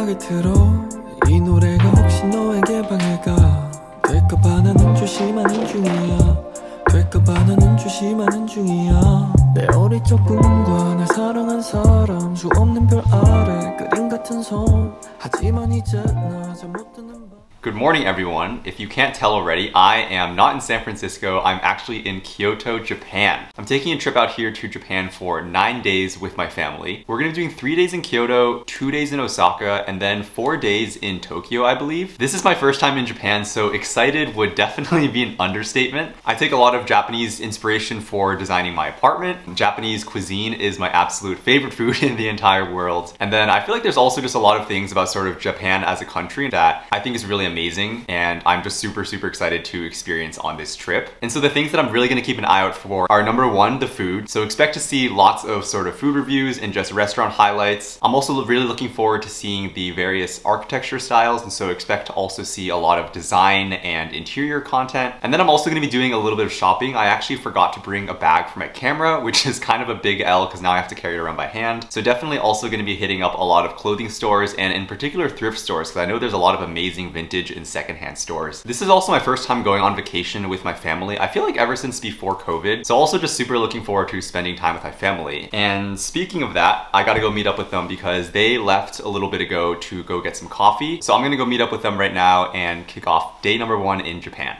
음악을 틀어 이 노래가 혹시 너에게 방해가 될까봐 나는 조심하는 중이야 될까봐 나는 조심하는 중이야 내 어릴 적 꿈과 날 사랑한 사람 수 없는 별 아래 그림 같은 섬 하지만 이제 나 잠못 드는 밤 Good morning, everyone. If you can't tell already, I am not in San Francisco. I'm actually in Kyoto, Japan. I'm taking a trip out here to Japan for 9 days with my family. We're gonna be doing 3 days in Kyoto, 2 days in Osaka, and then 4 days in Tokyo, I believe. This is my first time in Japan, so excited would definitely be an understatement. I take a lot of Japanese inspiration for designing my apartment. Japanese cuisine is my absolute favorite food in the entire world. And then I feel like there's also just a lot of things about sort of Japan as a country that I think is really amazing, and I'm just super excited to experience on this trip. And so the things that I'm really going to keep an eye out for are number one, the food. So expect to see lots of sort of food reviews and just restaurant highlights. I'm also really looking forward to seeing the various architecture styles, and so expect to also see a lot of design and interior content. And then I'm also going to be doing a little bit of shopping. I actually forgot to bring a bag for my camera, which is kind of a big L because now I have to carry it around by hand. So definitely also going to be hitting up a lot of clothing stores and in particular thrift stores, because I know there's a lot of amazing vintage and secondhand stores. This is also my first time going on vacation with my family. I feel like ever since before COVID. So also just super looking forward to spending time with my family. And speaking of that, I gotta go meet up with them because they left a little bit ago to go get some coffee. So I'm gonna go meet up with them right now and kick off day number 1 in Japan.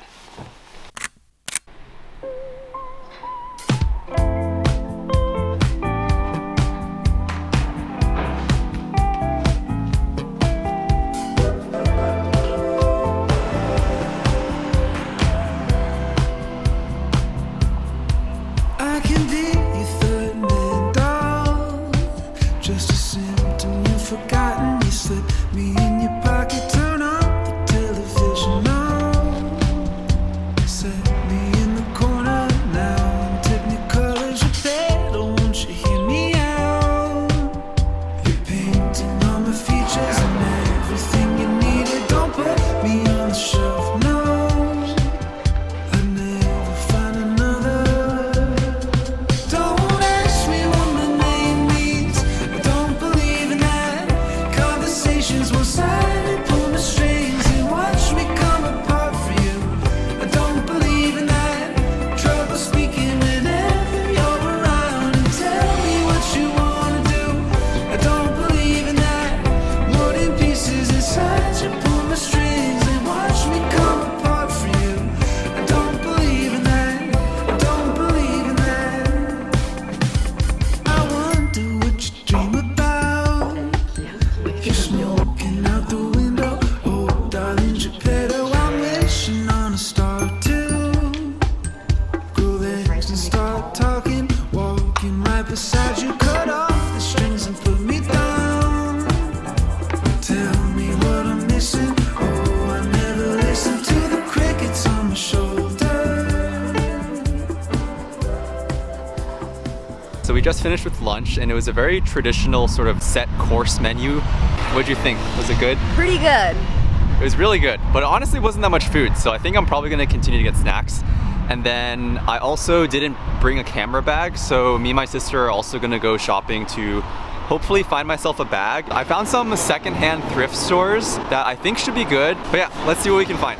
I can be your third man dog. Just a symptom you've forgotten. You slip me in your pocket, turn on the television on. Set me in the corner now. In technicolor's your bed, oh, won't you hear me out? You're painting all my features and everything you needed. Don't put me on the shelf, no. I'd never find another. Don't ask me what my name means. I don't believe in that. Conversations one-sided and pull my strings and watch me come apart for you. I don't believe in that. Trouble speaking whenever you're around and tell me what you wanna do. I don't believe in that. Wooden pieces inside you pull my strings and watch me come apart for you. I don't believe in that. I don't believe in that. I wonder what you dream about. You're smoking out the window. Oh, darling Geppetto, I'm wishing on a star too. Grow legs and start talking. Walking right beside you. Cut off the strings and put me down. Tell me what I'm missing. Oh, I never listen to the crickets on my shoulder. So we just finished with lunch and it was a very traditional sort of set course menu. What'd you think? Was it good? Pretty good. It was really good, but it honestly wasn't that much food, so I think I'm probably gonna continue to get snacks. And then I also didn't bring a camera bag, so me and my sister are also gonna go shopping to hopefully find myself a bag. I found some secondhand thrift stores that I think should be good, but yeah, let's see what we can find.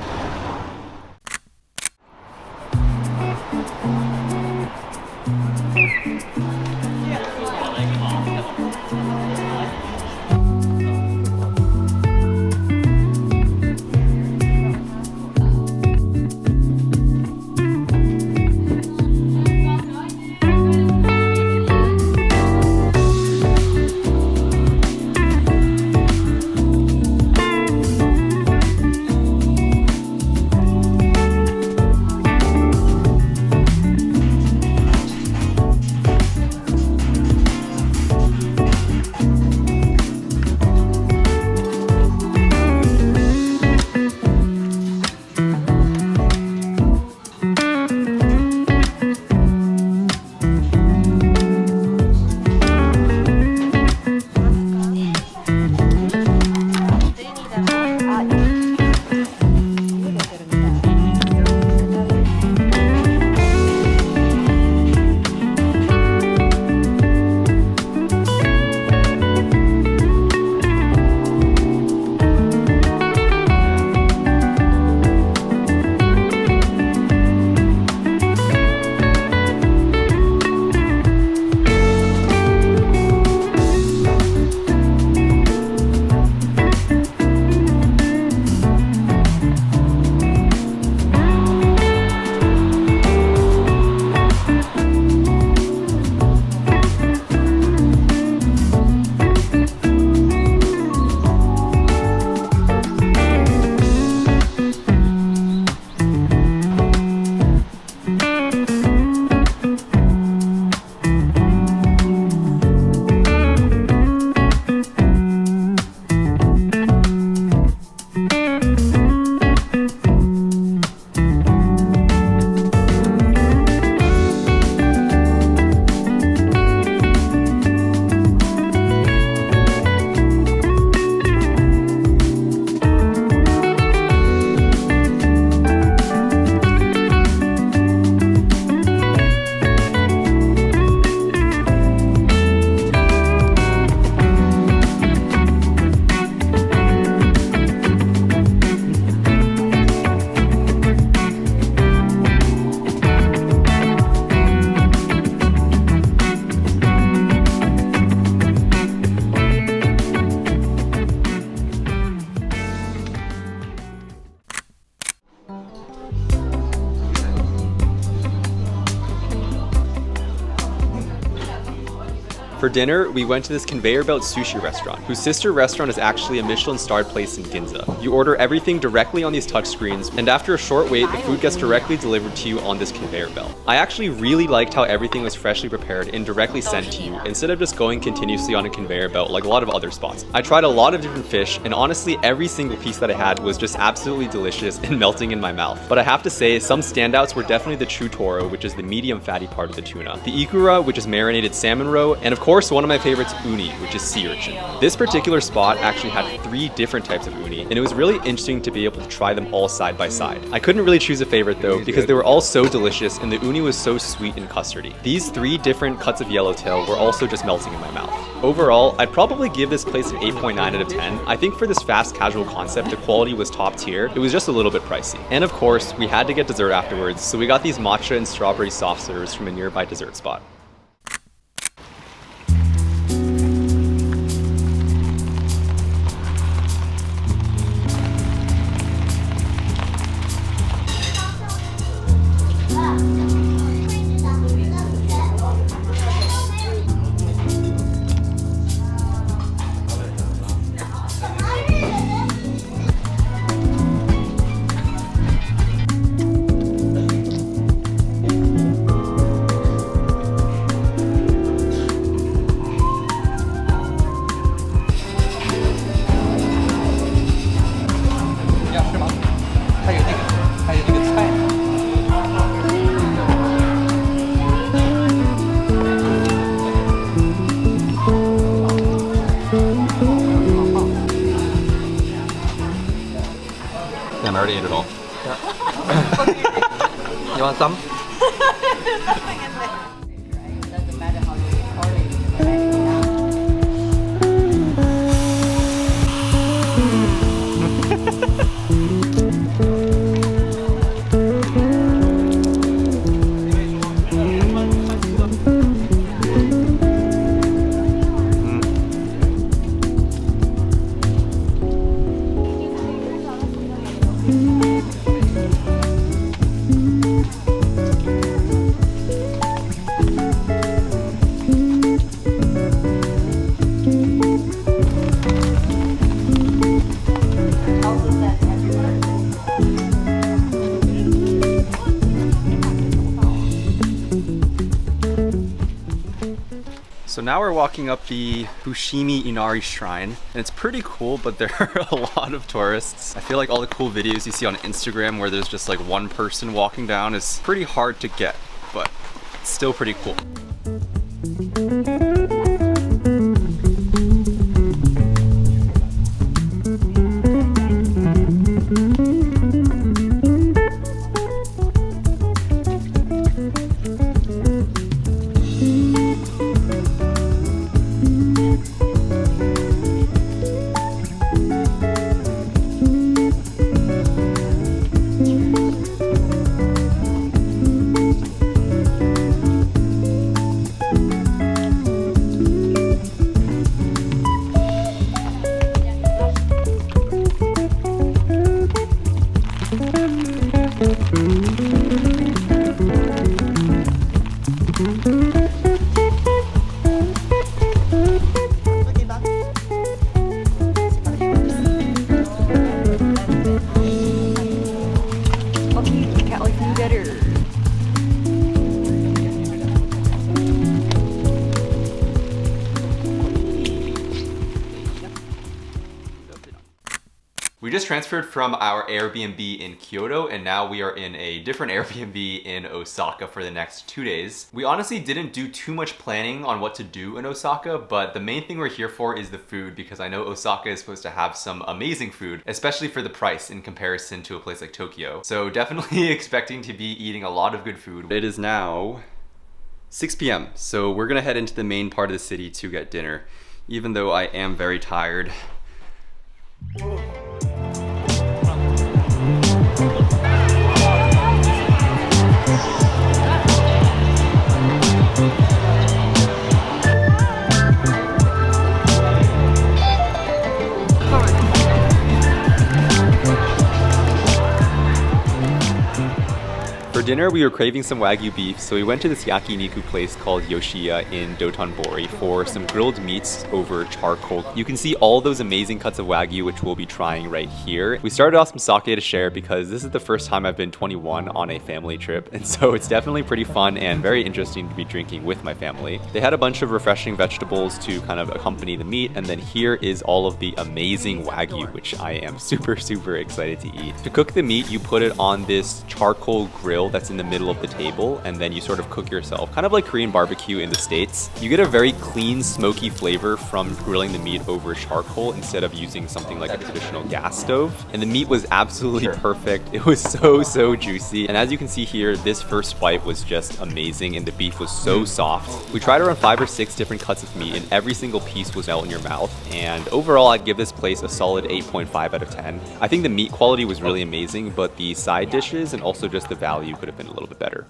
For dinner, we went to this conveyor belt sushi restaurant, whose sister restaurant is actually a Michelin-starred place in Ginza. You order everything directly on these touchscreens, and after a short wait, the food gets directly delivered to you on this conveyor belt. I actually really liked how everything was freshly prepared and directly sent to you, instead of just going continuously on a conveyor belt like a lot of other spots. I tried a lot of different fish, and honestly, every single piece that I had was just absolutely delicious and melting in my mouth. But I have to say, some standouts were definitely the chutoro, which is the medium fatty part of the tuna, the ikura, which is marinated salmon roe, and of course, one of my favorites, uni, which is sea urchin. This particular spot actually had 3 different types of uni, and it was really interesting to be able to try them all side by side. I couldn't really choose a favorite though, because they were all so delicious and the uni was so sweet and custardy. These 3 different cuts of yellowtail were also just melting in my mouth. Overall, I'd probably give this place an 8.9 out of 10. I think for this fast casual concept, the quality was top tier. It was just a little bit pricey. And of course, we had to get dessert afterwards, so we got these matcha and strawberry soft serves from a nearby dessert spot. I already ate it all. You want some? Doesn't matter how you record it, you can write it down. So now we're walking up the Fushimi Inari shrine, and it's pretty cool, but there are a lot of tourists. I feel like all the cool videos you see on Instagram where there's just like one person walking down is pretty hard to get, but it's still pretty cool. We just transferred from our Airbnb in Kyoto, and now we are in a different Airbnb in Osaka for the next 2 days. We honestly didn't do too much planning on what to do in Osaka, but the main thing we're here for is the food, because I know Osaka is supposed to have some amazing food, especially for the price in comparison to a place like Tokyo. So definitely expecting to be eating a lot of good food. It is now 6 p.m. So we're gonna head into the main part of the city to get dinner, even though I am very tired. For dinner, we were craving some Wagyu beef, so we went to this yakiniku place called Yoshiya in Dotonbori for some grilled meats over charcoal. You can see all those amazing cuts of Wagyu, which we'll be trying right here. We started off some sake to share because this is the first time I've been 21 on a family trip, and so it's definitely pretty fun and very interesting to be drinking with my family. They had a bunch of refreshing vegetables to kind of accompany the meat, and then here is all of the amazing Wagyu, which I am super excited to eat. To cook the meat, you put it on this charcoal grill that's in the middle of the table, and then you sort of cook yourself, kind of like Korean barbecue in the States. You get a very clean, smoky flavor from grilling the meat over charcoal instead of using something like a traditional gas stove. And the meat was absolutely perfect. It was so juicy. And as you can see here, this first bite was just amazing, and the beef was so soft. We tried around 5 or 6 different cuts of meat, and every single piece was melt in your mouth. And overall, I'd give this place a solid 8.5 out of 10. I think the meat quality was really amazing, but the side dishes and also just the value could have been a little bit better.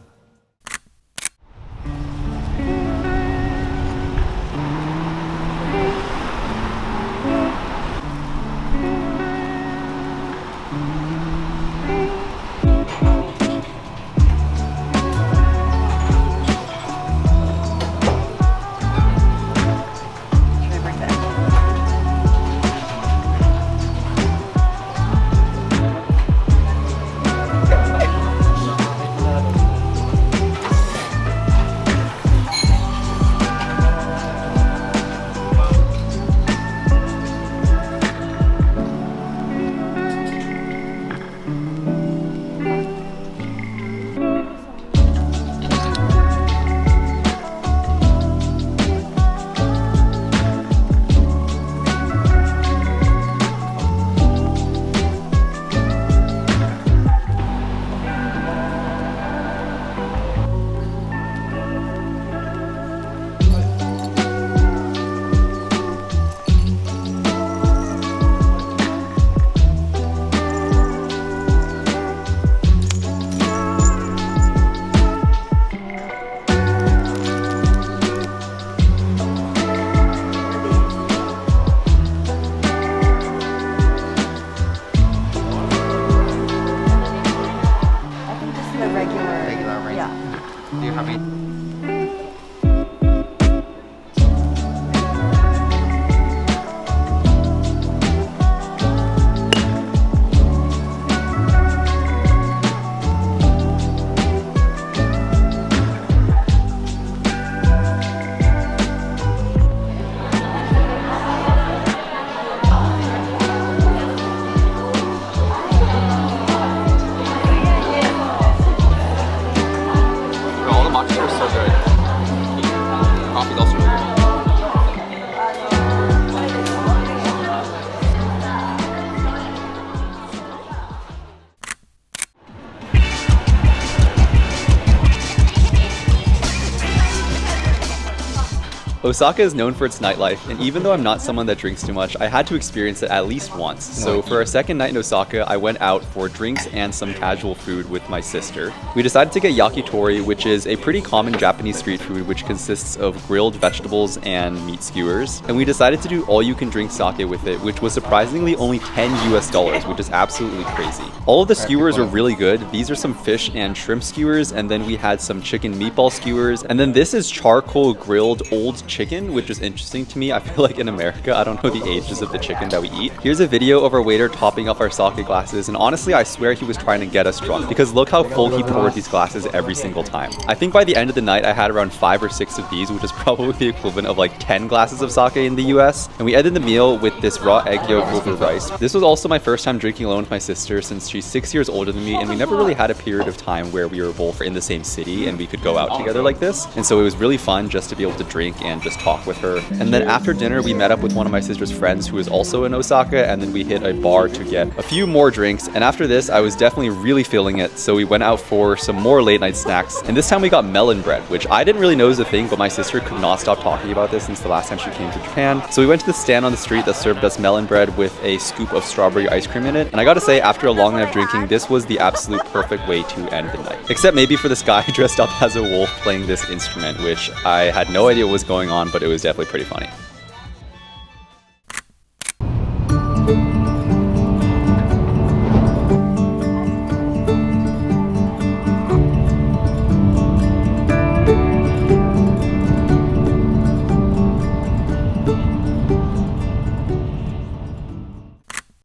Osaka is known for its nightlife, and even though I'm not someone that drinks too much, I had to experience it at least once. So for our second night in Osaka, I went out for drinks and some casual food with my sister. We decided to get yakitori, which is a pretty common Japanese street food which consists of grilled vegetables and meat skewers. And we decided to do all-you-can-drink sake with it, which was surprisingly only $10 US, which is absolutely crazy. All of the skewers were really good. These are some fish and shrimp skewers, and then we had some chicken meatball skewers, and then this is charcoal grilled old chicken, which is interesting to me. I feel like in America, I don't know the ages of the chicken that we eat. Here's a video of our waiter topping up our sake glasses, and honestly, I swear he was trying to get us drunk because look how full he poured these glasses every single time. I think by the end of the night, I had around 5 or 6 of these, which is probably the equivalent of like 10 glasses of sake in the US. And we ended the meal with this raw egg yolk over rice. This was also my first time drinking alone with my sister since she's 6 years older than me, and we never really had a period of time where we were both in the same city and we could go out together like this. And so it was really fun just to be able to drink and just talk with her. And then after dinner, we met up with one of my sister's friends who is also in Osaka, and then we hit a bar to get a few more drinks. And after this, I was definitely really feeling it, so we went out for some more late night snacks. And this time we got melon bread, which I didn't really know was a thing, but my sister could not stop talking about this since the last time she came to Japan. So we went to the stand on the street that served us melon bread with a scoop of strawberry ice cream in it. And I gotta say, after a long night of drinking, this was the absolute perfect way to end the night. Except maybe for this guy dressed up as a wolf playing this instrument, which I had no idea what was going on, but it was definitely pretty funny.